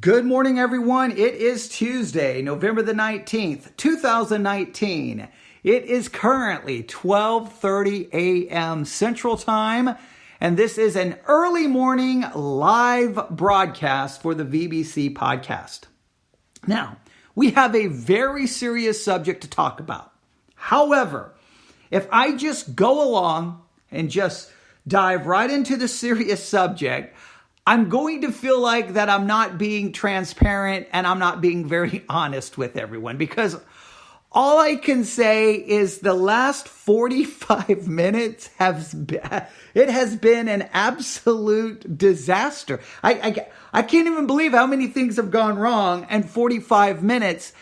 Good morning, everyone. It is Tuesday, November the 19th, 2019. It is currently 12:30 a.m. Central Time, and this is an early morning live broadcast for the VBC podcast. Now, we have a very serious subject to talk about. However, if I just go along and just dive right into the serious subject, I'm going to feel like that I'm not being transparent and I'm not being very honest with everyone, because all I can say is the last 45 minutes has been an absolute disaster. I can't even believe how many things have gone wrong in 45 minutes.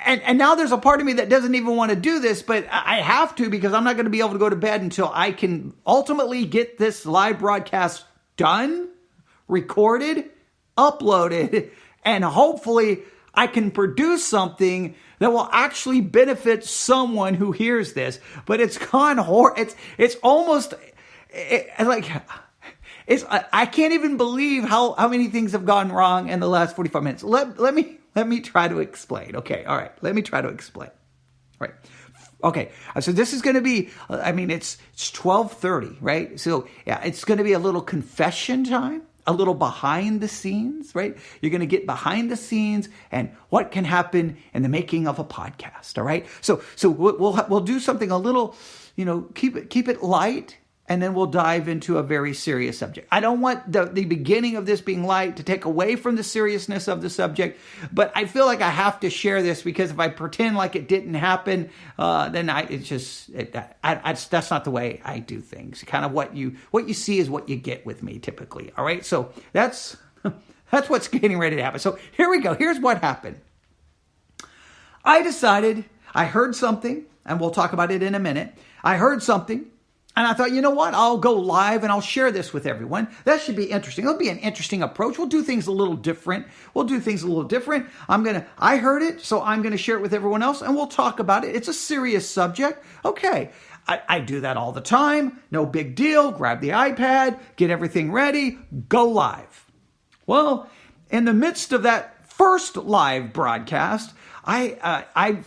And now there's a part of me that doesn't even want to do this, but I have to, because I'm not going to be able to go to bed until I can ultimately get this live broadcast done, recorded, uploaded, and hopefully I can produce something that will actually benefit someone who hears this. But it's gone it's almost like I can't even believe how many things have gone wrong in the last 45 minutes. Let me try to explain. Okay, all right. Let me try to explain. All right. Okay, so this is going to be, it's 12:30, right? So yeah, it's going to be a little confession time. A little behind the scenes, right? You're going to get behind the scenes and what can happen in the making of a podcast. All right. So we'll do something a little, keep it light, and then we'll dive into a very serious subject. I don't want the beginning of this being light to take away from the seriousness of the subject, but I feel like I have to share this, because if I pretend like it didn't happen, then that's not the way I do things. Kind of what you see is what you get with me typically. All right. So that's what's getting ready to happen. So here we go. Here's what happened. I heard something, and we'll talk about it in a minute. I heard something, and I thought, you know what? I'll go live and I'll share this with everyone. That should be interesting. It'll be an interesting approach. We'll do things a little different. I heard it, so I'm going to share it with everyone else, and we'll talk about it. It's a serious subject. Okay. I do that all the time. No big deal. Grab the iPad, get everything ready, go live. Well, in the midst of that first live broadcast, I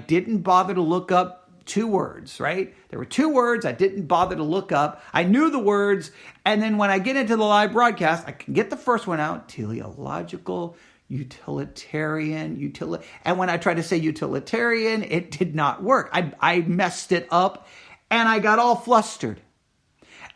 didn't bother to look up two words, right? There were two words I didn't bother to look up. I knew the words. And then when I get into the live broadcast, I can get the first one out: teleological, utilitarian, and when I tried to say utilitarian, it did not work. I messed it up and I got all flustered.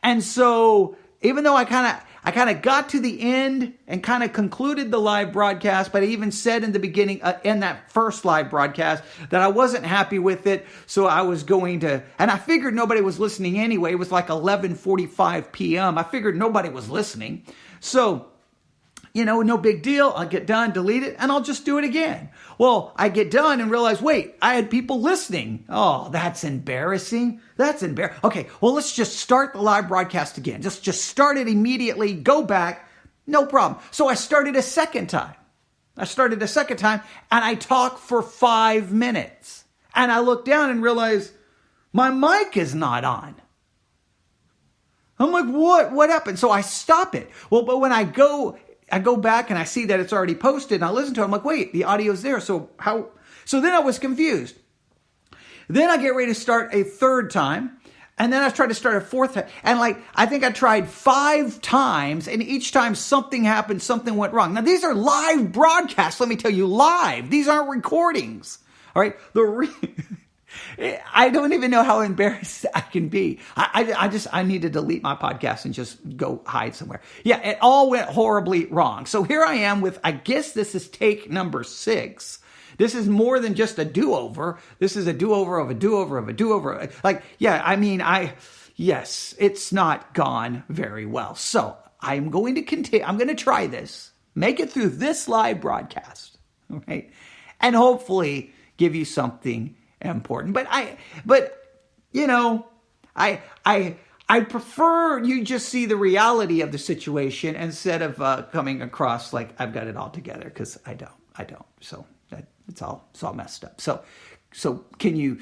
And so even though I kind of got to the end and kind of concluded the live broadcast, but I even said in the beginning, in that first live broadcast, that I wasn't happy with it. So I was going to, and I figured nobody was listening anyway. It was like 11:45 p.m. I figured nobody was listening. So, no big deal. I'll get done, delete it, and I'll just do it again. Well, I get done and realize, wait, I had people listening. Oh, that's embarrassing. Okay, well, let's just start the live broadcast again. Just start it immediately. Go back. No problem. So I started a second time. And I talked for 5 minutes. And I look down and realize my mic is not on. I'm like, what happened? So I stop it. Well, but when I go back and I see that it's already posted, and I listen to it, I'm like, wait, the audio's there. So how? So then I was confused. Then I get ready to start a third time. And then I tried to start a fourth time. And I think I tried 5 times, and each time something happened, something went wrong. Now, these are live broadcasts. Let me tell you, live. These aren't recordings. All right. I don't even know how embarrassed I can be. I need to delete my podcast and just go hide somewhere. Yeah, it all went horribly wrong. So here I am with, I guess this is take number 6. This is more than just a do-over. This is a do-over of a do-over of a do-over. Yes, it's not gone very well. So I'm going to continue. I'm going to try this, make it through this live broadcast, right? And hopefully give you something important. But I prefer you just see the reality of the situation instead of coming across like I've got it all together, because I don't. So it's all messed up. So can you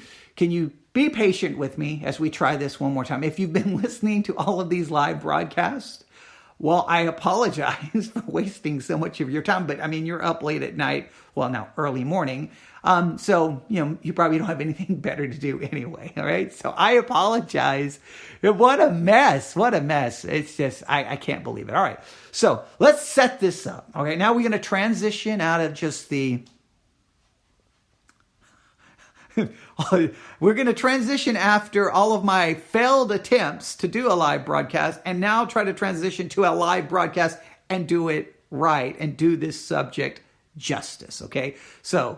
be patient with me as we try this one more time? If you've been listening to all of these live broadcasts, Well, I apologize for wasting so much of your time, but I mean, you're up late at night. Well, now early morning. So, you probably don't have anything better to do anyway. All right. So I apologize. What a mess. What a mess. It's just, I can't believe it. All right. So let's set this up. Okay. Now we're going to transition out of just we're going to transition after all of my failed attempts to do a live broadcast and now try to transition to a live broadcast and do it right and do this subject justice. Okay. So,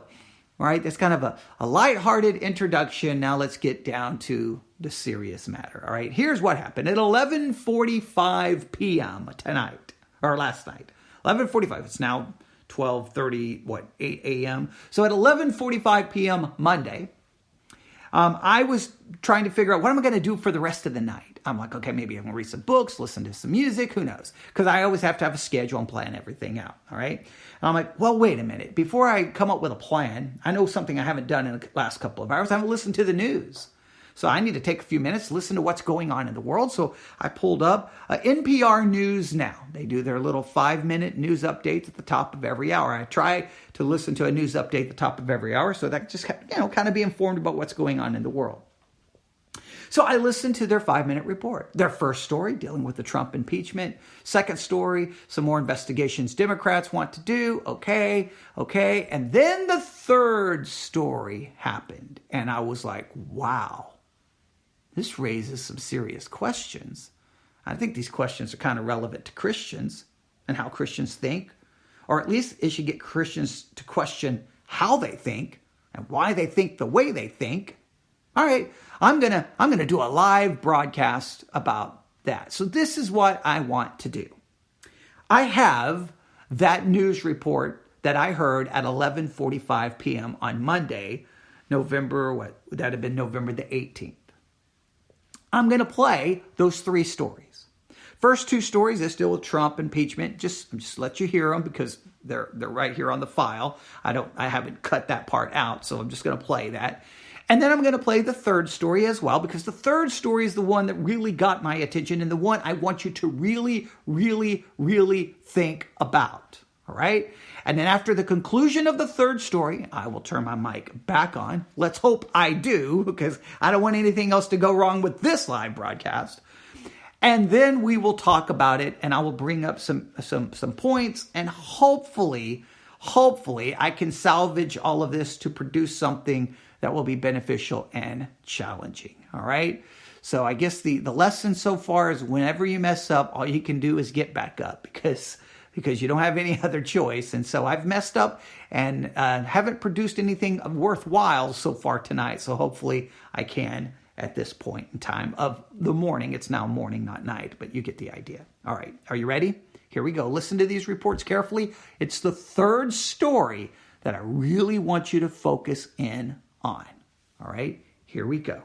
all right, that's kind of a lighthearted introduction. Now let's get down to the serious matter. All right. Here's what happened at 11:45 p.m. tonight or last night. 11:45. It's now 12:30, 8 a.m. So at 11:45 p.m. Monday, I was trying to figure out what am I going to do for the rest of the night. I'm like, okay, maybe I'm going to read some books, listen to some music, who knows? Because I always have to have a schedule and plan everything out, all right? And I'm like, well, wait a minute. Before I come up with a plan, I know something I haven't done in the last couple of hours. I haven't listened to the news. So I need to take a few minutes, listen to what's going on in the world. So I pulled up NPR News Now. They do their little 5-minute news updates at the top of every hour. I try to listen to a news update at the top of every hour so that I just, kind of be informed about what's going on in the world. So I listened to their 5-minute report. Their first story, dealing with the Trump impeachment. Second story, some more investigations Democrats want to do. Okay. And then the third story happened. And I was like, wow. This raises some serious questions. I think these questions are kind of relevant to Christians and how Christians think, or at least it should get Christians to question how they think and why they think the way they think. All right, I'm gonna do a live broadcast about that. So this is what I want to do. I have that news report that I heard at 11:45 p.m. on Monday, November the 18th. I'm going to play those 3 stories. First 2 stories, they deal with Trump impeachment. Just let you hear them because they're right here on the file. I haven't cut that part out, so I'm just going to play that. And then I'm going to play the third story as well, because the third story is the one that really got my attention and the one I want you to really, really, really think about. All right? And then after the conclusion of the third story, I will turn my mic back on. Let's hope I do, because I don't want anything else to go wrong with this live broadcast. And then we will talk about it, and I will bring up some points, and hopefully I can salvage all of this to produce something that will be beneficial and challenging. All right? So I guess the lesson so far is whenever you mess up, all you can do is get back up, because you don't have any other choice. And so I've messed up and haven't produced anything worthwhile so far tonight. So hopefully I can at this point in time of the morning. It's now morning, not night, but you get the idea. All right. Are you ready? Here we go. Listen to these reports carefully. It's the third story that I really want you to focus in on. All right. Here we go.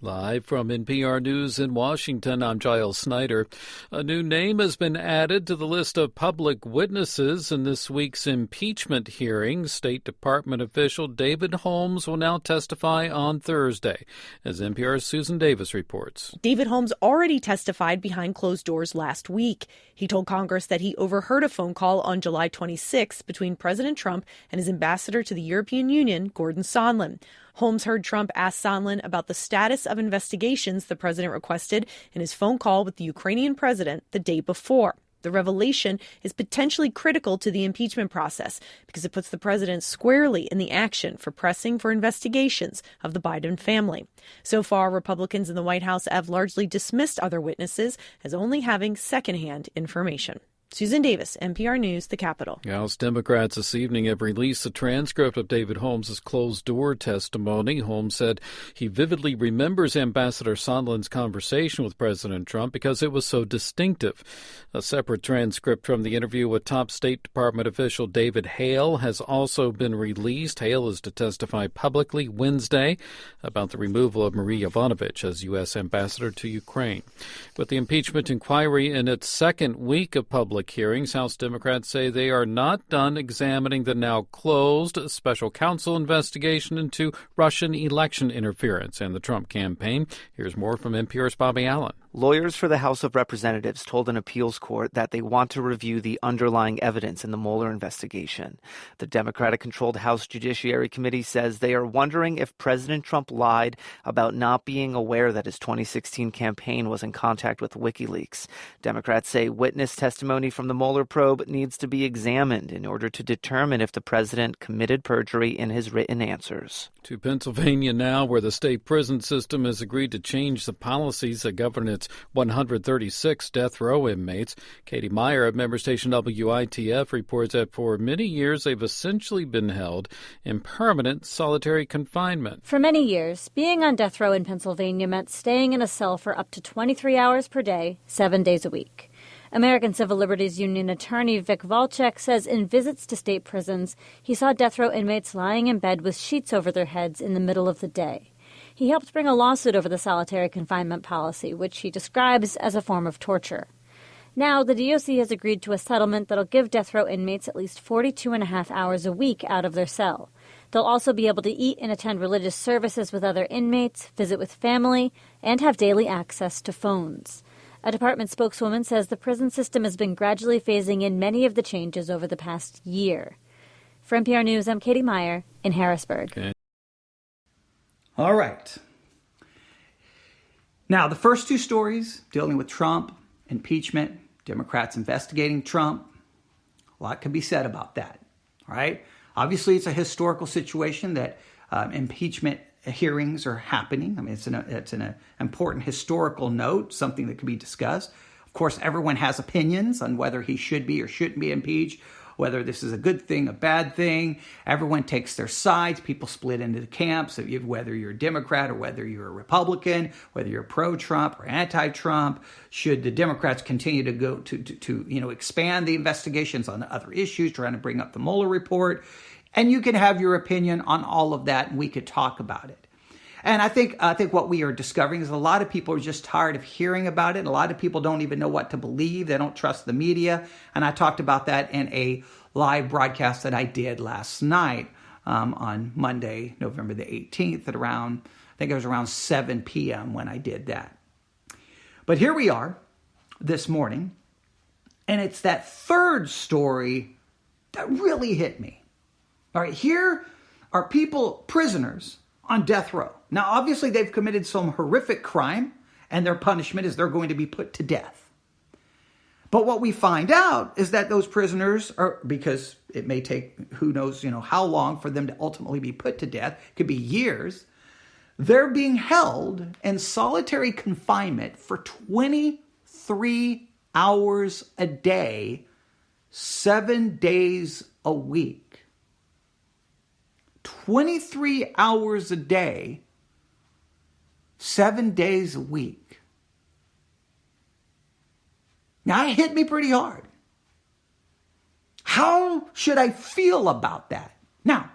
Live from NPR News in Washington, I'm Giles Snyder. A new name has been added to the list of public witnesses in this week's impeachment hearing. State Department official David Holmes will now testify on Thursday, as NPR's Susan Davis reports. David Holmes already testified behind closed doors last week. He told Congress that he overheard a phone call on July 26 between President Trump and his ambassador to the European Union, Gordon Sondland. Holmes heard Trump ask Sondland about the status of investigations the president requested in his phone call with the Ukrainian president the day before. The revelation is potentially critical to the impeachment process because it puts the president squarely in the action for pressing for investigations of the Biden family. So far, Republicans in the White House have largely dismissed other witnesses as only having secondhand information. Susan Davis, NPR News, the Capitol. House Democrats this evening have released a transcript of David Holmes' closed-door testimony. Holmes said he vividly remembers Ambassador Sondland's conversation with President Trump because it was so distinctive. A separate transcript from the interview with top State Department official David Hale has also been released. Hale is to testify publicly Wednesday about the removal of Marie Yovanovitch as U.S. ambassador to Ukraine. With the impeachment inquiry in its second week of public hearings, House Democrats say they are not done examining the now closed special counsel investigation into Russian election interference and the Trump campaign. Here's more from NPR's Bobby Allen. Lawyers for the House of Representatives told an appeals court that they want to review the underlying evidence in the Mueller investigation. The Democratic-controlled House Judiciary Committee says they are wondering if President Trump lied about not being aware that his 2016 campaign was in contact with WikiLeaks. Democrats say witness testimony from the Mueller probe needs to be examined in order to determine if the president committed perjury in his written answers. To Pennsylvania now, where the state prison system has agreed to change the policies that govern its 136 death row inmates. Katie Meyer of member station WITF reports that for many years they've essentially been held in permanent solitary confinement. For many years, being on death row in Pennsylvania meant staying in a cell for up to 23 hours per day, 7 days a week. American Civil Liberties Union attorney Vic Volchek says in visits to state prisons, he saw death row inmates lying in bed with sheets over their heads in the middle of the day. He helped bring a lawsuit over the solitary confinement policy, which he describes as a form of torture. Now, the DOC has agreed to a settlement that'll give death row inmates at least 42.5 hours a week out of their cell. They'll also be able to eat and attend religious services with other inmates, visit with family, and have daily access to phones. A department spokeswoman says the prison system has been gradually phasing in many of the changes over the past year. For NPR News, I'm Katie Meyer in Harrisburg. Okay. All right. Now, the first two stories dealing with Trump, impeachment, Democrats investigating Trump, a lot can be said about that. All right. Obviously, it's a historical situation that impeachment hearings are happening. I mean, it's an important historical note, something that can be discussed. Of course, everyone has opinions on whether he should be or shouldn't be impeached, whether this is a good thing, a bad thing. Everyone takes their sides. People split into the camps, whether you're a Democrat or whether you're a Republican, whether you're pro-Trump or anti-Trump. Should the Democrats continue to go to expand the investigations on other issues, trying to bring up the Mueller report? And you can have your opinion on all of that, and we could talk about it. And I think what we are discovering is a lot of people are just tired of hearing about it. A lot of people don't even know what to believe. They don't trust the media. And I talked about that in a live broadcast that I did last night on Monday, November the 18th at around 7 p.m. when I did that. But here we are this morning, and it's that third story that really hit me. All right, here are people, prisoners, on death row. Now, obviously, they've committed some horrific crime, and their punishment is they're going to be put to death. But what we find out is that those prisoners are, because it may take who knows, how long for them to ultimately be put to death, it could be years, they're being held in solitary confinement for 23 hours a day, 7 days a week. 23 hours a day, 7 days a week. Now, it hit me pretty hard. How should I feel about that? Now,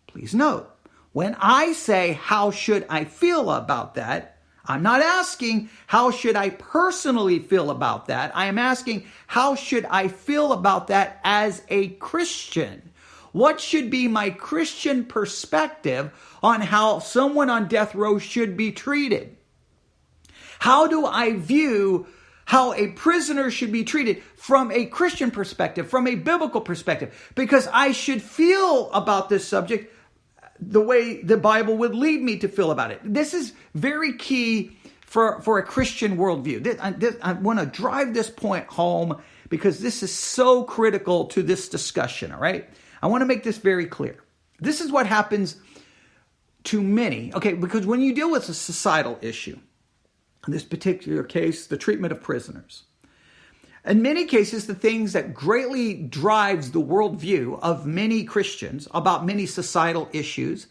please note, when I say how should I feel about that, I'm not asking how should I personally feel about that. I am asking how should I feel about that as a Christian? What should be my Christian perspective on how someone on death row should be treated? How do I view how a prisoner should be treated from a Christian perspective, from a biblical perspective? Because I should feel about this subject the way the Bible would lead me to feel about it. This is very key for a Christian worldview. I want to drive this point home because this is so critical to this discussion, all right? I want to make this very clear. This is what happens to many, okay, because when you deal with a societal issue, in this particular case, the treatment of prisoners, in many cases, the things that greatly drives the worldview of many Christians about many societal issues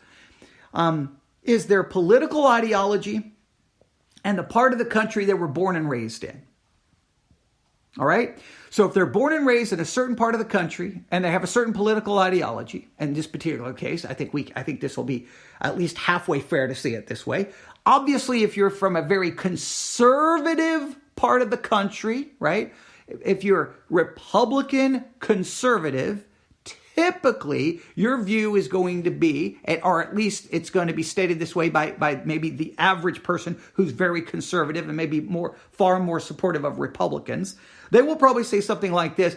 is their political ideology and the part of the country they were born and raised in. All right? So if they're born and raised in a certain part of the country and they have a certain political ideology, in this particular case, I think this will be at least halfway fair to see it this way. Obviously, if you're from a very conservative part of the country, right? If you're Republican conservative, typically your view is going to be, or at least it's going to be stated this way by maybe the average person who's very conservative and maybe far more supportive of Republicans. They will probably say something like this: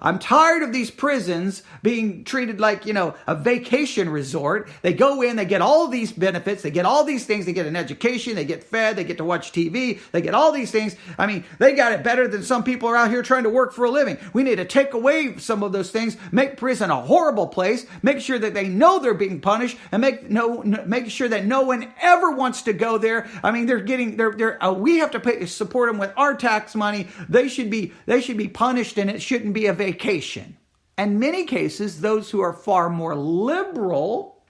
I'm tired of these prisons being treated like, a vacation resort. They go in, they get all of these benefits, they get all these things, they get an education, they get fed, they get to watch TV, they get all these things. I mean, they got it better than some people are out here trying to work for a living. We need to take away some of those things, make prison a horrible place, make sure that they know they're being punished, and make sure that no one ever wants to go there. I mean, we have to support them with our tax money. They should be punished, and it shouldn't be a vacation. In many cases, those who are far more liberal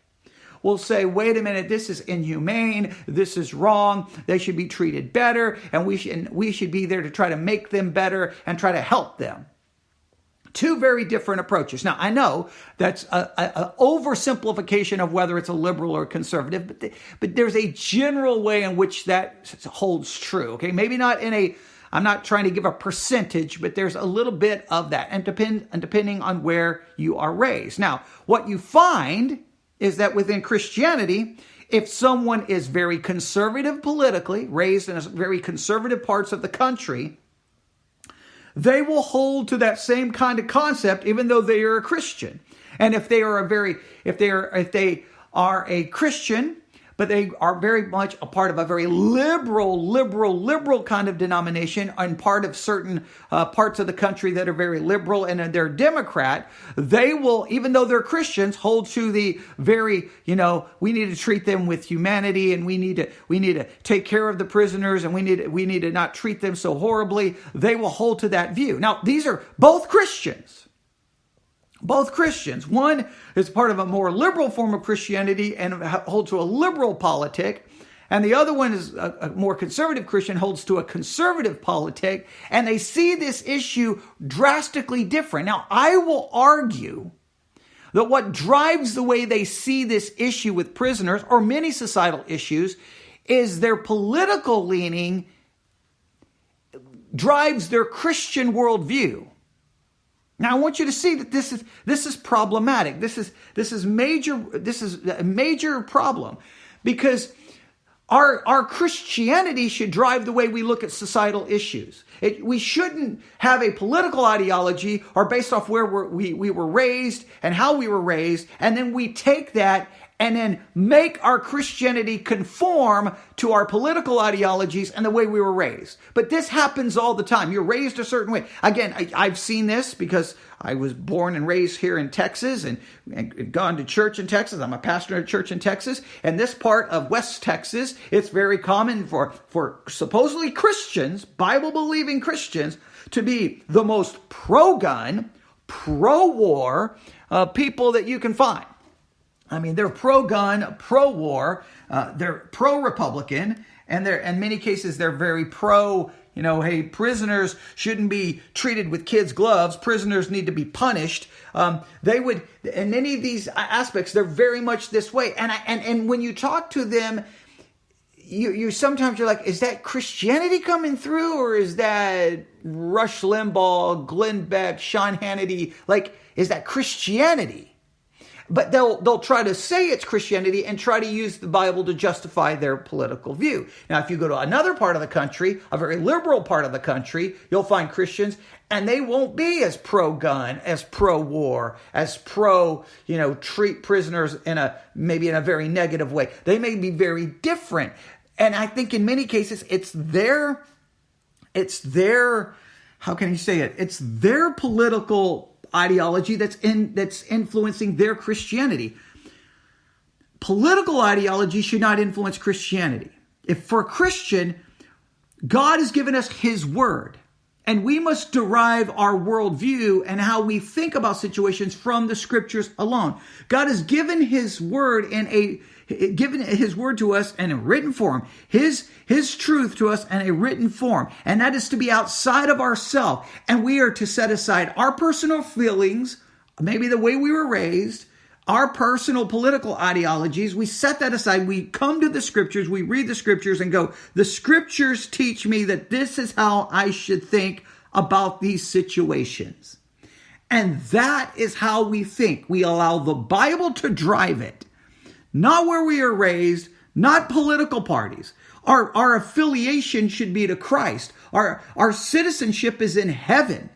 will say, wait a minute, this is inhumane, this is wrong, they should be treated better, and we should be there to try to make them better and try to help them. Two very different approaches. Now, I know that's an oversimplification of whether it's a liberal or conservative, but there's a general way in which that holds true. Okay, maybe not I'm not trying to give a percentage, but there's a little bit of that, and depending on where you are raised. Now, what you find is that within Christianity, if someone is very conservative politically, raised in very conservative parts of the country, they will hold to that same kind of concept, even though they are a Christian. And if they are a Christian, but they are very much a part of a very liberal kind of denomination, and part of certain parts of the country that are very liberal, and they're Democrat, they will, even though they're Christians, hold to the very, we need to treat them with humanity, and we need to take care of the prisoners, and we need to not treat them so horribly. They will hold to that view. Now, these are both Christians. Both Christians. One is part of a more liberal form of Christianity and holds to a liberal politic. And the other one is a more conservative Christian, holds to a conservative politic. And they see this issue drastically different. Now, I will argue that what drives the way they see this issue with prisoners, or many societal issues, is their political leaning drives their Christian worldview. Now, I want you to see that this is problematic. This is a major problem, because our Christianity should drive the way we look at societal issues. We shouldn't have a political ideology or based off where we were raised and how we were raised, and then we take that and then make our Christianity conform to our political ideologies and the way we were raised. But this happens all the time. You're raised a certain way. Again, I've seen this because I was born and raised here in Texas and gone to church in Texas. I'm a pastor at a church in Texas. And this part of West Texas, it's very common for supposedly Christians, Bible-believing Christians, to be the most pro-gun, pro-war people that you can find. I mean, they're pro-gun, pro-war, they're pro-Republican, and in many cases they're very pro, hey, prisoners shouldn't be treated with kids' gloves, prisoners need to be punished. They would, in many of these aspects, they're very much this way. And when you talk to them, you sometimes you're like, is that Christianity coming through, or is that Rush Limbaugh, Glenn Beck, Sean Hannity? Like, is that Christianity? But they'll try to say it's Christianity and try to use the Bible to justify their political view. Now, if you go to another part of the country, a very liberal part of the country, you'll find Christians, and they won't be as pro-gun, as pro-war, as treat prisoners maybe in a very negative way. They may be very different. And I think in many cases, it's their, how can you say it? It's their political ideology that's influencing their Christianity. Political ideology should not influence Christianity. If for a Christian, God has given us His Word, and we must derive our worldview and how we think about situations from the Scriptures alone. God has given His Word given His Word to us in a written form, His truth to us in a written form, and that is to be outside of ourselves. And we are to set aside our personal feelings, maybe the way we were raised, our personal political ideologies. We set that aside. We come to the Scriptures, we read the Scriptures and go, the Scriptures teach me that this is how I should think about these situations. And that is how we think. We allow the Bible to drive it. Not where we are raised, not political parties. Our affiliation should be to Christ. Our citizenship is in heaven.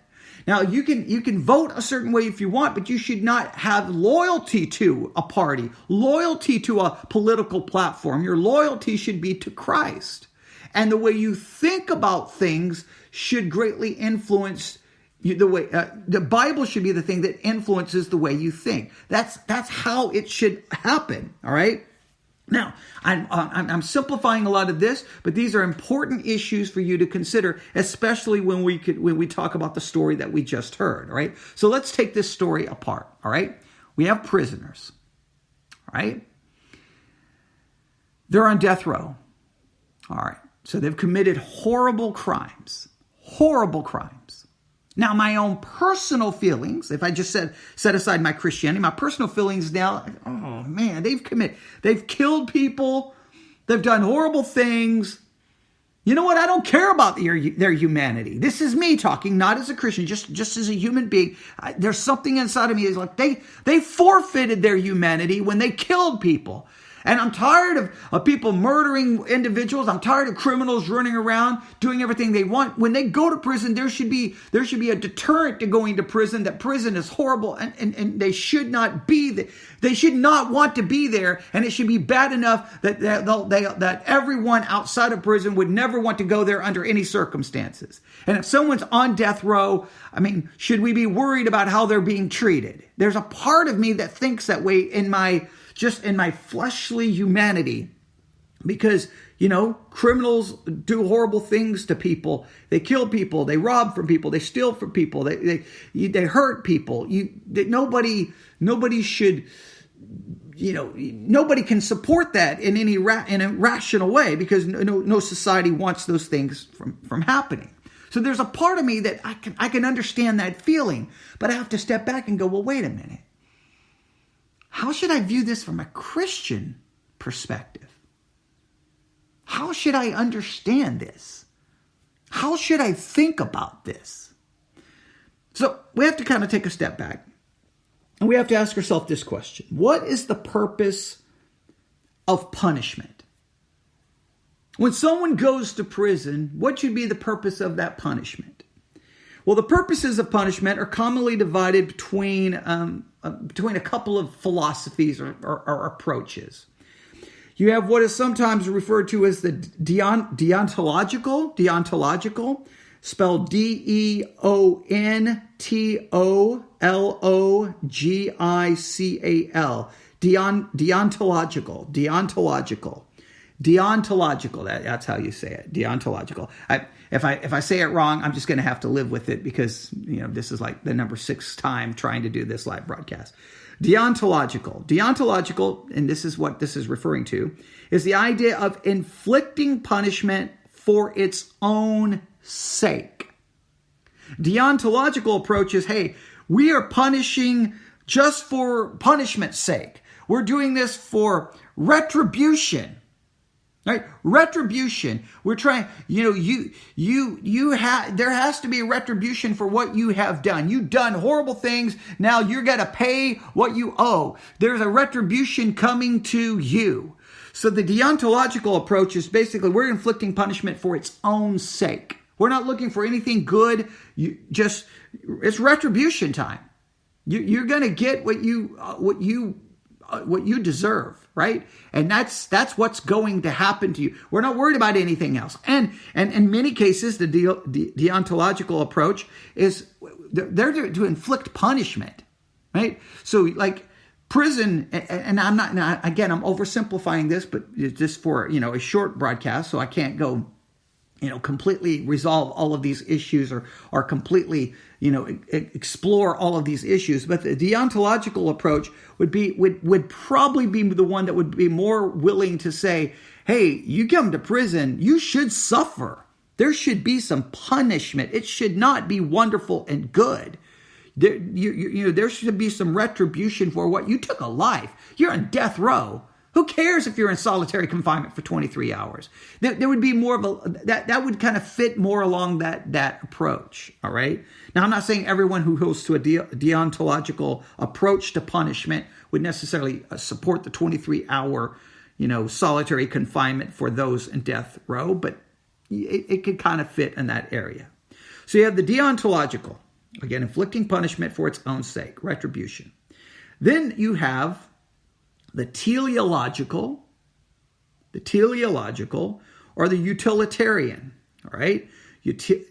Now, you can vote a certain way if you want, but you should not have loyalty to a party, loyalty to a political platform. Your loyalty should be to Christ. And the way you think about things should greatly influence the way the Bible should be the thing that influences the way you think. That's how it should happen. All right. Now, I'm simplifying a lot of this, but these are important issues for you to consider, especially when we talk about the story that we just heard. All right. So let's take this story apart. All right. We have prisoners. All right. They're on death row. All right. So they've committed horrible crimes. Horrible crimes. Now, my own personal feelings, if I just set aside my Christianity, my personal feelings now, oh man, they've killed people, they've done horrible things. You know what? I don't care about their humanity. This is me talking, not as a Christian, just as a human being. There's something inside of me that's like they forfeited their humanity when they killed people. And I'm tired of people murdering individuals. I'm tired of criminals running around doing everything they want. When they go to prison, there should be a deterrent to going to prison, that prison is horrible and they should not be there. They should not want to be there, and it should be bad enough that everyone outside of prison would never want to go there under any circumstances. And if someone's on death row, I mean, should we be worried about how they're being treated? There's a part of me that thinks that way in my fleshly humanity, because, criminals do horrible things to people. They kill people. They rob from people. They steal from people. They hurt people. Nobody should, nobody can support that in in a rational way, because no society wants those things from happening. So there's a part of me that I can understand that feeling, but I have to step back and go, well, wait a minute. How should I view this from a Christian perspective? How should I understand this? How should I think about this? So we have to kind of take a step back, and we have to ask ourselves this question. What is the purpose of punishment? When someone goes to prison, what should be the purpose of that punishment? Well, the purposes of punishment are commonly divided between a couple of philosophies or approaches. You have what is sometimes referred to as the deontological, spelled deontological, deontological. That's how you say it. Deontological. If I say it wrong, I'm just going to have to live with it, because this is like the number 6 time trying to do this live broadcast. Deontological, and this is what this is referring to, is the idea of inflicting punishment for its own sake. Deontological approach is, hey, we are punishing just for punishment's sake. We're doing this for retribution. Right? Retribution. We're trying, there has to be a retribution for what you have done. You've done horrible things. Now you're going to pay what you owe. There's a retribution coming to you. So the deontological approach is basically, we're inflicting punishment for its own sake. We're not looking for anything good. It's retribution time. You're going to get what you deserve, right? And that's what's going to happen to you. We're not worried about anything else. And in many cases, the deontological approach is they're to inflict punishment, right? So like prison, and I'm oversimplifying this, but just for, a short broadcast, so I can't go, completely resolve all of these issues or completely, explore all of these issues. But the deontological approach would probably be the one that would be more willing to say, hey, you come to prison, you should suffer. There should be some punishment. It should not be wonderful and good. There should be some retribution for what you took a life. You're on death row. Who cares if you're in solitary confinement for 23 hours? There would be more of a, that would kind of fit more along that approach, all right? Now, I'm not saying everyone who holds to a deontological approach to punishment would necessarily support the 23-hour, solitary confinement for those in death row, but it could kind of fit in that area. So you have the deontological, again, inflicting punishment for its own sake, retribution. Then you have the teleological or the utilitarian, all right?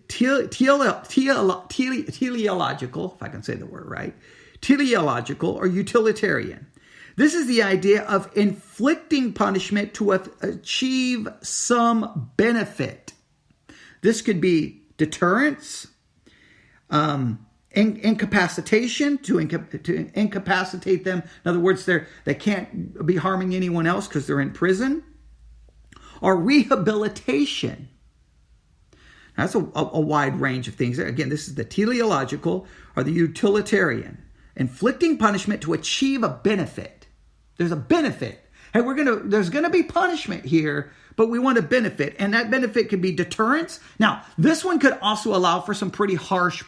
Teleological, if I can say the word right, teleological or utilitarian. This is the idea of inflicting punishment to achieve some benefit. This could be deterrence, incapacitation, to incapacitate them. In other words, they can't be harming anyone else because they're in prison. Or rehabilitation. That's a wide range of things. Again, this is the teleological or the utilitarian. Inflicting punishment to achieve a benefit. There's a benefit. Hey, there's gonna be punishment here, but we want a benefit, and that benefit could be deterrence. Now, this one could also allow for some pretty harsh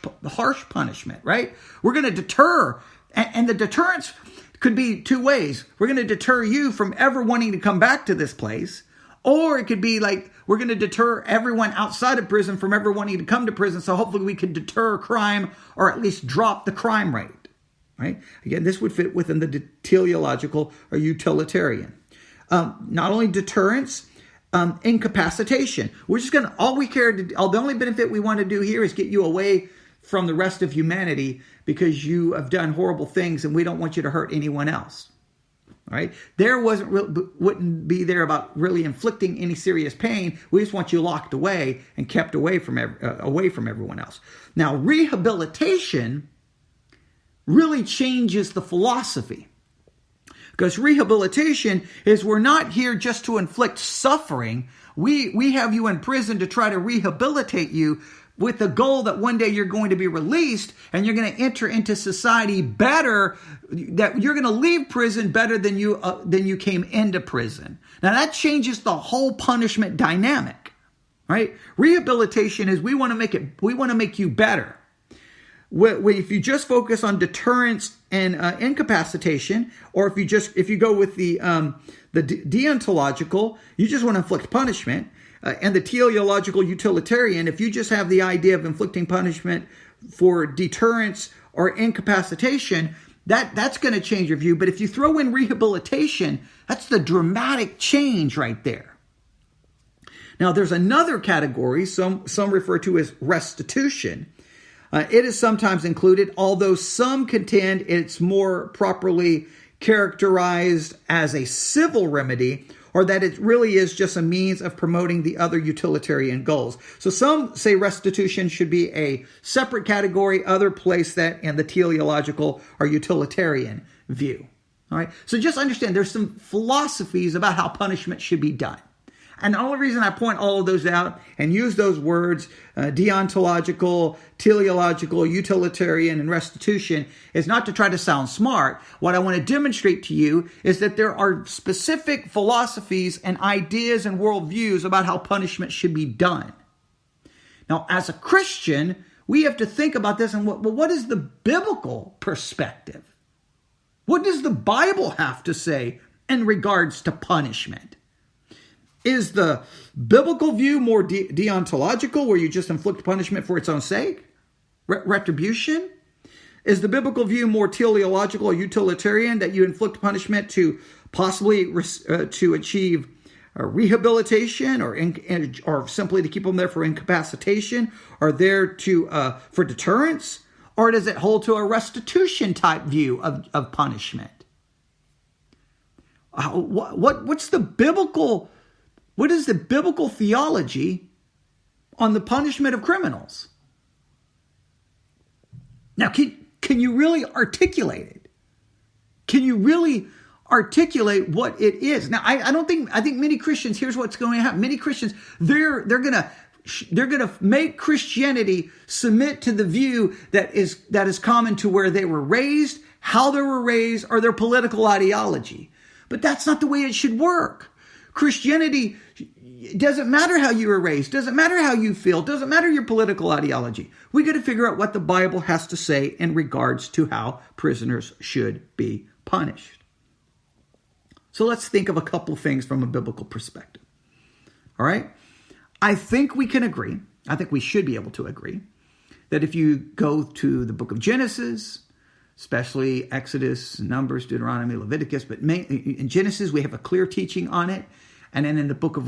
punishment, right? We're going to deter, and the deterrence could be two ways. We're going to deter you from ever wanting to come back to this place, or it could be like we're going to deter everyone outside of prison from ever wanting to come to prison, so hopefully we can deter crime or at least drop the crime rate, right? Again, this would fit within the teleological or utilitarian. Not only deterrence, incapacitation. We're just going to, the only benefit we want to do here is get you away from the rest of humanity because you have done horrible things and we don't want you to hurt anyone else. All right? There wouldn't be there about really inflicting any serious pain. We just want you locked away and kept away from everyone else. Now, rehabilitation really changes the philosophy. Because rehabilitation is we're not here just to inflict suffering. We have you in prison to try to rehabilitate you with the goal that one day you're going to be released and you're going to enter into society better, that you're going to leave prison better than you came into prison. Now that changes the whole punishment dynamic, right? Rehabilitation is we want to make you better. If you just focus on deterrence and incapacitation, or if you go with the deontological, you just want to inflict punishment, and the teleological utilitarian, if you just have the idea of inflicting punishment for deterrence or incapacitation, that's going to change your view. But if you throw in rehabilitation, that's the dramatic change right there. Now, there's another category some refer to as restitution. It is sometimes included, although some contend it's more properly characterized as a civil remedy, or that it really is just a means of promoting the other utilitarian goals. So some say restitution should be a separate category, other place that in the teleological or utilitarian view. All right. So just understand there's some philosophies about how punishment should be done. And the only reason I point all of those out and use those words, deontological, teleological, utilitarian, and restitution, is not to try to sound smart. What I want to demonstrate to you is that there are specific philosophies and ideas and worldviews about how punishment should be done. Now, as a Christian, we have to think about this and what is the biblical perspective? What does the Bible have to say in regards to punishment? Is the biblical view more deontological, where you just inflict punishment for its own sake? Retribution? Is the biblical view more teleological or utilitarian, that you inflict punishment to possibly to achieve rehabilitation or simply to keep them there for incapacitation, or there to for deterrence? Or does it hold to a restitution type view of punishment? What is the biblical theology on the punishment of criminals? Now, can you really articulate it? Can you really articulate what it is? Now, I think many Christians, here's what's going to happen. Many Christians, they're going to make Christianity submit to the view that is common to where they were raised, how they were raised, or their political ideology. But that's not the way it should work. Christianity, it doesn't matter how you were raised, doesn't matter how you feel, doesn't matter your political ideology. We got to figure out what the Bible has to say in regards to how prisoners should be punished. So let's think of a couple things from a biblical perspective. All right? I think we can agree, I think we should be able to agree, that if you go to the book of Genesis, especially Exodus, Numbers, Deuteronomy, Leviticus, but in Genesis we have a clear teaching on it, and then in the book of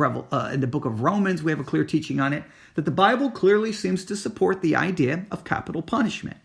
Romans we have a clear teaching on it, that the Bible clearly seems to support the idea of capital punishment.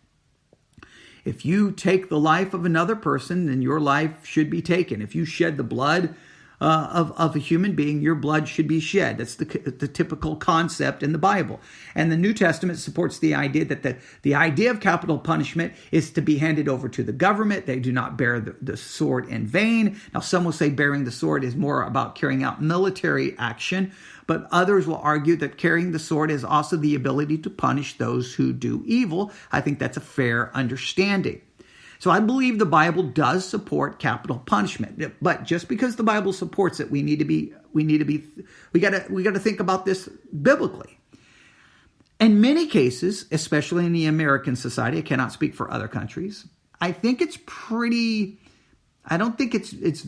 If you take the life of another person, then your life should be taken. If you shed the blood of a human being, your blood should be shed. That's the typical concept in the Bible. And the New Testament supports the idea that the idea of capital punishment is to be handed over to the government. They do not bear the sword in vain. Now, some will say bearing the sword is more about carrying out military action, but others will argue that carrying the sword is also the ability to punish those who do evil. I think that's a fair understanding. So I believe the Bible does support capital punishment, but just because the Bible supports it, we got to think about this biblically. In many cases, especially in the American society, I cannot speak for other countries. I think I don't think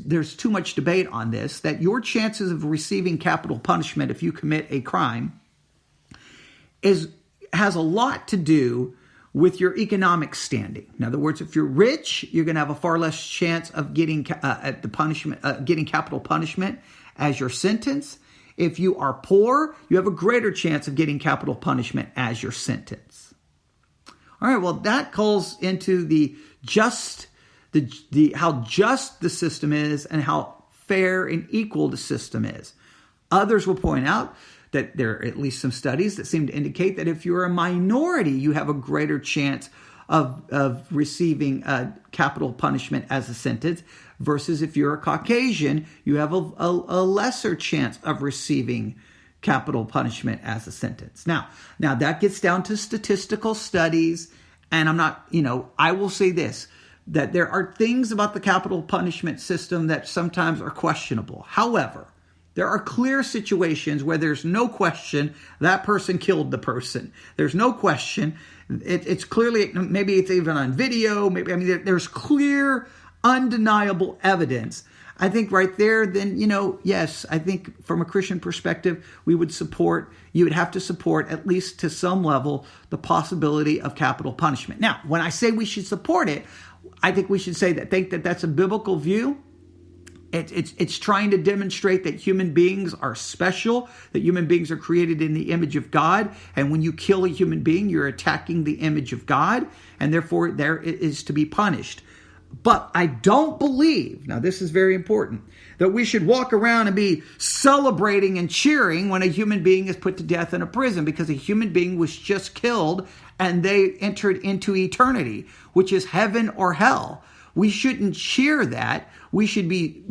there's too much debate on this, that your chances of receiving capital punishment if you commit a crime has a lot to do with your economic standing. In other words, if you're rich, you're going to have a far less chance of getting getting capital punishment as your sentence. If you are poor, you have a greater chance of getting capital punishment as your sentence. All right, well, that calls into how just the system is and how fair and equal the system is. Others will point out that there are at least some studies that seem to indicate that if you're a minority, you have a greater chance of receiving capital punishment as a sentence, versus if you're a Caucasian, you have a lesser chance of receiving capital punishment as a sentence. Now that gets down to statistical studies, and I will say this, that there are things about the capital punishment system that sometimes are questionable. However, there are clear situations where there's no question that person killed the person. There's no question. It's clearly, maybe it's even on video. There's clear, undeniable evidence. I think right there, then, yes, I think from a Christian perspective, you would have to support, at least to some level, the possibility of capital punishment. Now, when I say we should support it, I think we should think that that's a biblical view. It's trying to demonstrate that human beings are special, that human beings are created in the image of God. And when you kill a human being, you're attacking the image of God, and therefore there is to be punished. But I don't believe, now this is very important, that we should walk around and be celebrating and cheering when a human being is put to death in a prison, because a human being was just killed and they entered into eternity, which is heaven or hell. We shouldn't cheer that. We should be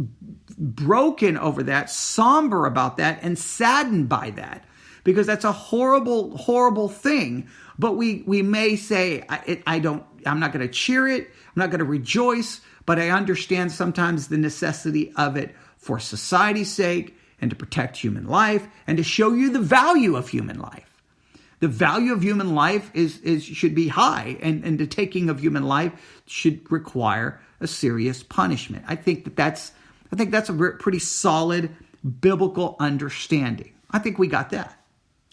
broken over that, somber about that, and saddened by that, because that's a horrible, horrible thing. But we may say, I'm not going to cheer it. I'm not going to rejoice, but I understand sometimes the necessity of it for society's sake and to protect human life and to show you the value of human life. The value of human life should be high, and the taking of human life should require a serious punishment. I think that's a pretty solid biblical understanding. I think we got that.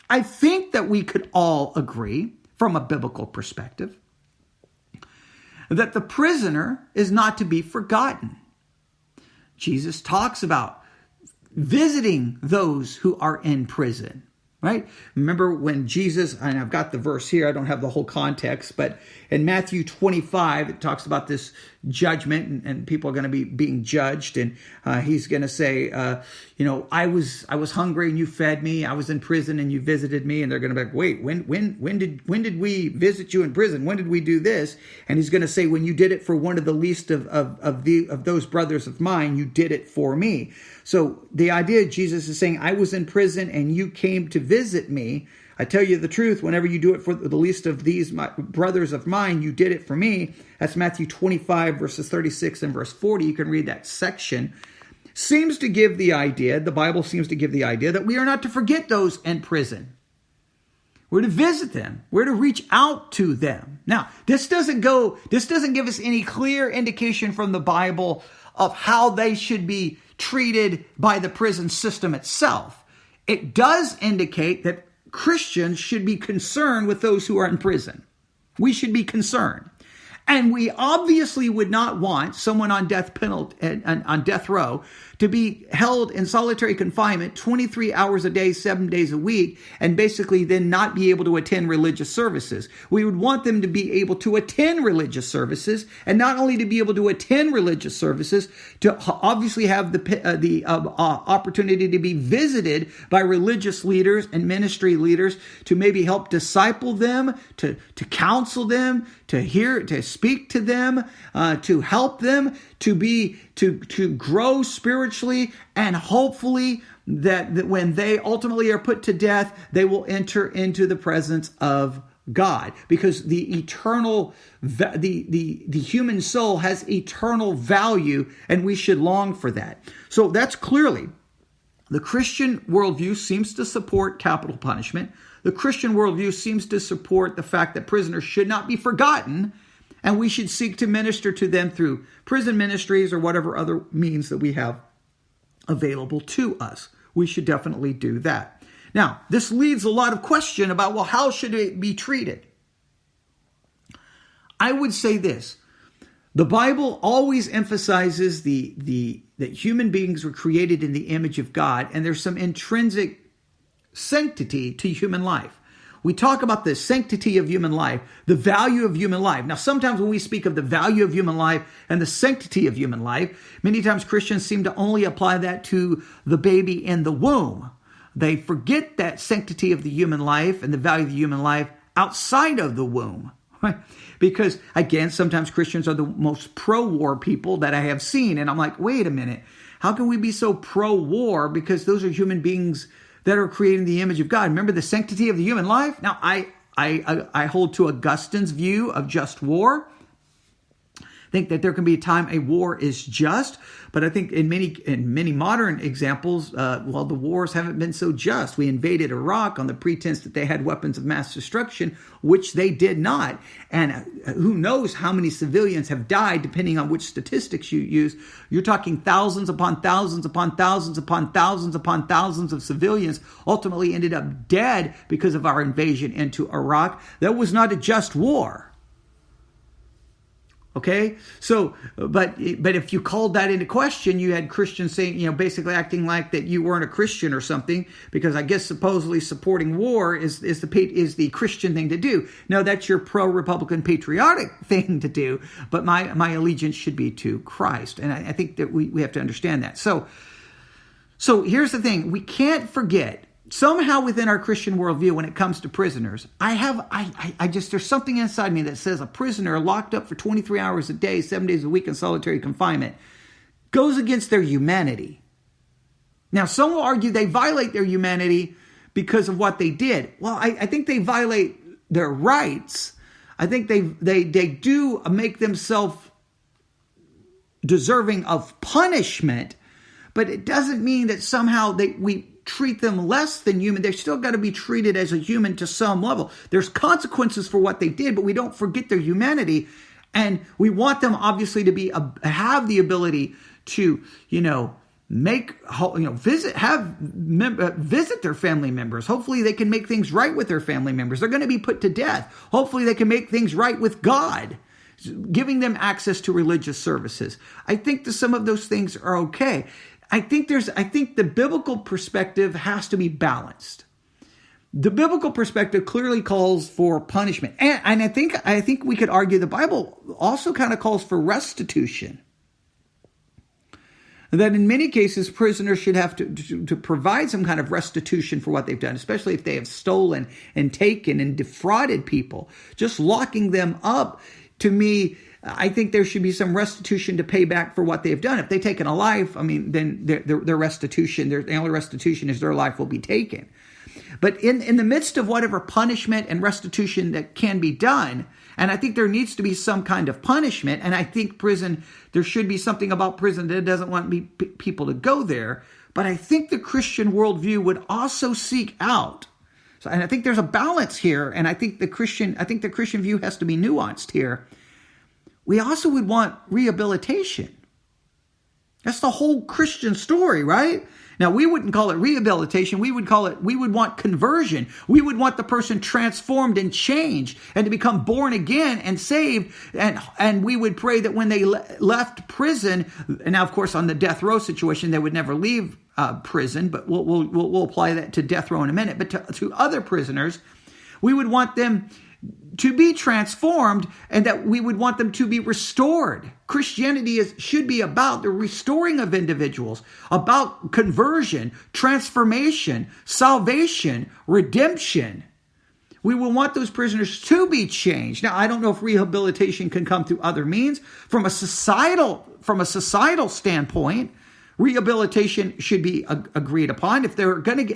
I think that we could all agree from a biblical perspective that the prisoner is not to be forgotten. Jesus talks about visiting those who are in prison. Right? Remember when Jesus, and I've got the verse here, I don't have the whole context, but in Matthew 25, it talks about this judgment, and people are going to be being judged, and he's going to say, I was hungry and you fed me. I was in prison and you visited me. And they're going to be like, wait, when did we visit you in prison? When did we do this? And he's going to say, when you did it for one of the least of those brothers of mine, you did it for me. So the idea, Jesus is saying, I was in prison and you came to visit me. I tell you the truth, whenever you do it for the least of these brothers of mine, you did it for me. That's Matthew 25, verses 36 and verse 40. You can read that section. seems to give the idea, the Bible seems to give the idea that we are not to forget those in prison. We're to visit them. We're to reach out to them. Now, this doesn't give us any clear indication from the Bible of how they should be treated by the prison system itself. It does indicate that Christians should be concerned with those who are in prison. We should be concerned. And we obviously would not want someone on death row to be held in solitary confinement 23 hours a day, 7 days a week, and basically then not be able to attend religious services. We would want them to be able to attend religious services, and not only to be able to attend religious services, to obviously have the opportunity to be visited by religious leaders and ministry leaders to maybe help disciple them, to counsel them, to speak to them, to help them to grow spiritually, and hopefully that when they ultimately are put to death, they will enter into the presence of God, because the human soul has eternal value, and we should long for that. So that's clearly the Christian worldview seems to support capital punishment. The Christian worldview seems to support the fact that prisoners should not be forgotten, and we should seek to minister to them through prison ministries or whatever other means that we have available to us. We should definitely do that. Now, this leads a lot of question about, well, how should it be treated? I would say this. The Bible always emphasizes that human beings were created in the image of God, and there's some intrinsic sanctity to human life. We talk about the sanctity of human life, the value of human life. Now, sometimes when we speak of the value of human life and the sanctity of human life, many times Christians seem to only apply that to the baby in the womb. They forget that sanctity of the human life and the value of the human life outside of the womb. Right? Because, again, sometimes Christians are the most pro-war people that I have seen. And I'm like, wait a minute. How can we be so pro-war? Because those are human beings that are creating the image of God. Remember the sanctity of the human life? Now, I hold to Augustine's view of just war. I think that there can be a time a war is just, but I think in many modern examples, the wars haven't been so just. We invaded Iraq on the pretense that they had weapons of mass destruction, which they did not. And who knows how many civilians have died, depending on which statistics you use. You're talking thousands upon thousands upon thousands upon thousands upon thousands of civilians ultimately ended up dead because of our invasion into Iraq. That was not a just war. Okay, so, but if you called that into question, you had Christians saying, basically acting like that you weren't a Christian or something, because I guess supposedly supporting war is the Christian thing to do. No, that's your pro-Republican patriotic thing to do, but my allegiance should be to Christ, and I think that we have to understand that. So here's the thing: we can't forget. Somehow within our Christian worldview, when it comes to prisoners, there's something inside me that says a prisoner locked up for 23 hours a day, 7 days a week in solitary confinement goes against their humanity. Now, some will argue they violate their humanity because of what they did. Well, I think they violate their rights. I think they do make themselves deserving of punishment, but it doesn't mean that somehow we treat them less than human. They've still got to be treated as a human to some level. There's consequences for what they did, but we don't forget their humanity. And we want them obviously to have the ability to, visit their family members. Hopefully they can make things right with their family members. They're going to be put to death. Hopefully they can make things right with God, giving them access to religious services. I think that some of those things are okay. I think the biblical perspective has to be balanced. The biblical perspective clearly calls for punishment. And I think we could argue the Bible also kind of calls for restitution. That in many cases, prisoners should have to provide some kind of restitution for what they've done, especially if they have stolen and taken and defrauded people. Just locking them up, to me, I think there should be some restitution to pay back for what they've done. If they've taken a life, then their restitution, the only restitution is their life will be taken. But in the midst of whatever punishment and restitution that can be done, And I think there needs to be some kind of punishment. And I think there should be something about prison that doesn't want people to go there. But I think the Christian worldview would also seek out. And I think there's a balance here. And I think the Christian view has to be nuanced here. We also would want rehabilitation. That's the whole Christian story, right? Now, we wouldn't call it rehabilitation. We would want conversion. We would want the person transformed and changed and to become born again and saved. And we would pray that when they left prison, and now, of course, on the death row situation, they would never leave prison, but we'll apply that to death row in a minute. But to other prisoners, we would want them to be transformed, and that we would want them to be restored. Christianity should be about the restoring of individuals, about conversion, transformation, salvation, redemption. We will want those prisoners to be changed. Now, I don't know if rehabilitation can come through other means. From a societal standpoint, rehabilitation should be agreed upon. Unless they're going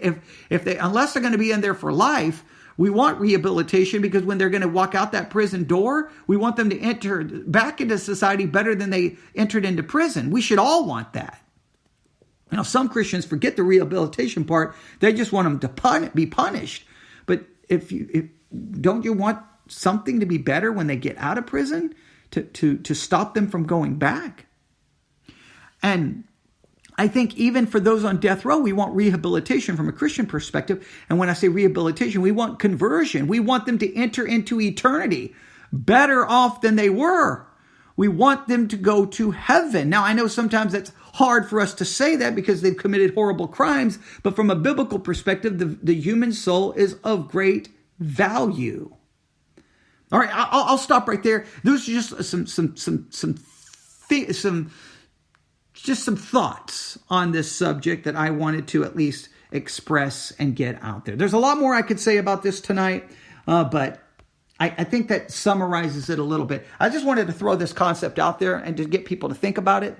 to be in there for life, we want rehabilitation, because when they're going to walk out that prison door, we want them to enter back into society better than they entered into prison. We should all want that. Now, some Christians forget the rehabilitation part. They just want them to be punished. But don't you want something to be better when they get out of prison to stop them from going back? And I think even for those on death row, we want rehabilitation from a Christian perspective. And when I say rehabilitation, we want conversion. We want them to enter into eternity better off than they were. We want them to go to heaven. Now, I know sometimes that's hard for us to say that because they've committed horrible crimes. But from a biblical perspective, the human soul is of great value. All right, I'll stop right there. Those are just some thoughts on this subject that I wanted to at least express and get out there. There's a lot more I could say about this tonight, but I think that summarizes it a little bit. I just wanted to throw this concept out there and to get people to think about it.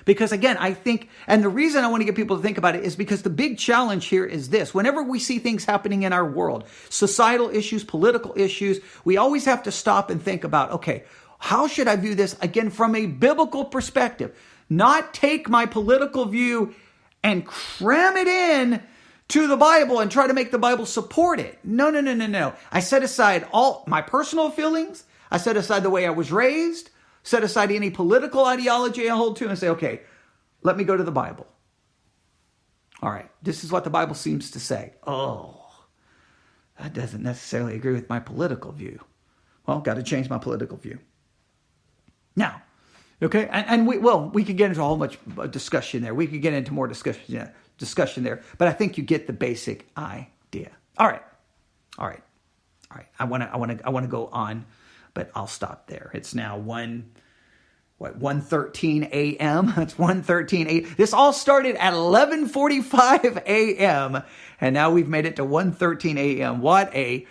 Because again, I think, and the reason I want to get people to think about it is because the big challenge here is this. Whenever we see things happening in our world, societal issues, political issues, we always have to stop and think about, okay, how should I view this, again, from a biblical perspective? Not take my political view and cram it in to the Bible and try to make the Bible support it. No. I set aside all my personal feelings. I set aside the way I was raised, set aside any political ideology I hold to, and say, okay, let me go to the Bible. All right, this is what the Bible seems to say. Oh, that doesn't necessarily agree with my political view. Well, got to change my political view. Now, okay, and we could get into a whole much discussion there. We could get into more discussion there, but I think you get the basic idea. All right. I want to go on, but I'll stop there. It's now 1:13 a.m. It's 1:13 a.m. This all started at 11:45 a.m. and now we've made it to 1:13 a.m. What a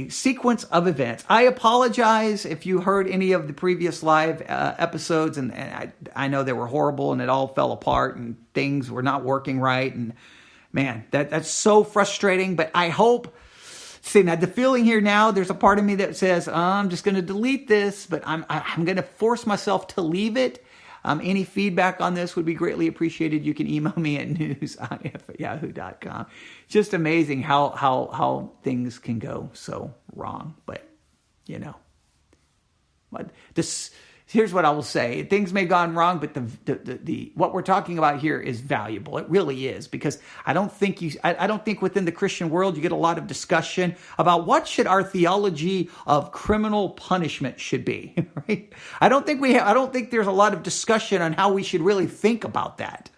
sequence of events. I apologize if you heard any of the previous live episodes, and I know they were horrible and it all fell apart and things were not working right. And man, that's so frustrating. But I hope, see, now the feeling here now, there's a part of me that says, I'm just going to delete this, but I'm going to force myself to leave it. Any feedback on this would be greatly appreciated. You can email me at news@yahoo.com. Just amazing how things can go so wrong. But, here's what I will say. Things may have gone wrong, but the what we're talking about here is valuable. It really is, because I don't think within the Christian world you get a lot of discussion about what should our theology of criminal punishment should be. Right? I don't think there's a lot of discussion on how we should really think about that.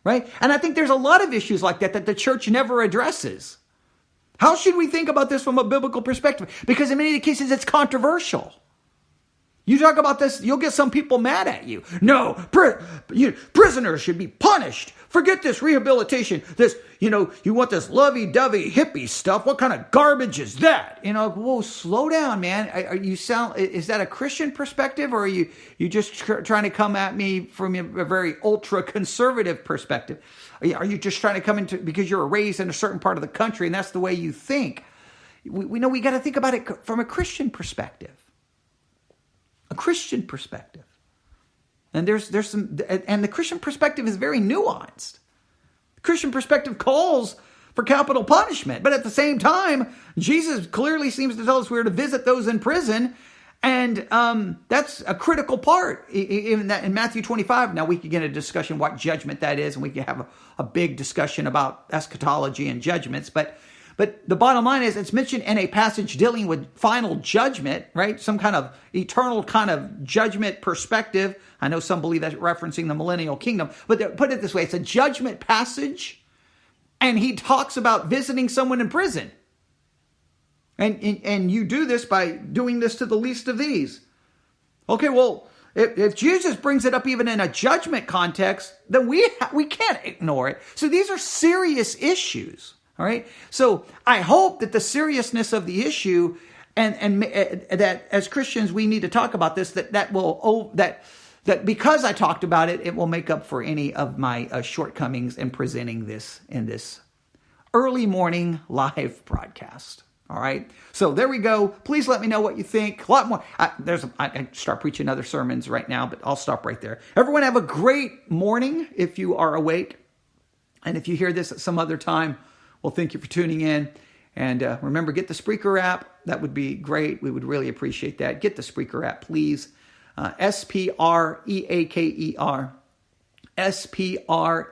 Right? And I think there's a lot of issues like that the church never addresses. How should we think about this from a biblical perspective? Because in many cases it's controversial. You talk about this, you'll get some people mad at you. No, prisoners should be punished. Forget this rehabilitation. This, you want this lovey-dovey hippie stuff. What kind of garbage is that? Whoa, slow down, man. Is that a Christian perspective, or are you just trying to come at me from a very ultra-conservative perspective? Are you just trying to come into, because you're raised in a certain part of the country and that's the way you think? we know we got to think about it from a Christian perspective. A Christian perspective. And there's some, and the Christian perspective is very nuanced. The Christian perspective calls for capital punishment, but at the same time, Jesus clearly seems to tell us we're to visit those in prison, and that's a critical part. Even that in Matthew 25. Now we could get a discussion what judgment that is, and we could have a big discussion about eschatology and judgments, but the bottom line is it's mentioned in a passage dealing with final judgment, right? Some kind of eternal kind of judgment perspective. I know some believe that's referencing the millennial kingdom, but put it this way, it's a judgment passage, and he talks about visiting someone in prison. And you do this by doing this to the least of these. Okay, well, if Jesus brings it up even in a judgment context, then we can't ignore it. So these are serious issues. All right. So I hope that the seriousness of the issue and that as Christians we need to talk about this, that because I talked about it, it will make up for any of my shortcomings in presenting this in this early morning live broadcast. All right. So there we go. Please let me know what you think. A lot more. I start preaching other sermons right now, but I'll stop right there. Everyone have a great morning if you are awake. And if you hear this at some other time, well, thank you for tuning in. And remember, get the Spreaker app. That would be great. We would really appreciate that. Get the Spreaker app, please. Spreaker.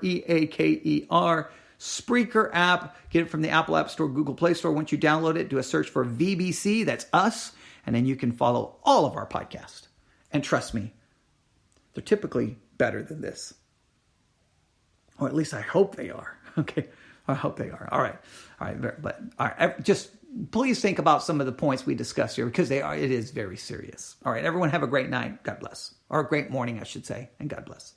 Spreaker. Spreaker app. Get it from the Apple App Store, Google Play Store. Once you download it, do a search for VBC. That's us. And then you can follow all of our podcasts. And trust me, they're typically better than this. Or at least I hope they are. Okay. I hope they are. All right. But all right. Just please think about some of the points we discussed here because it is very serious. All right. Everyone have a great night. God bless. Or a great morning, I should say. And God bless.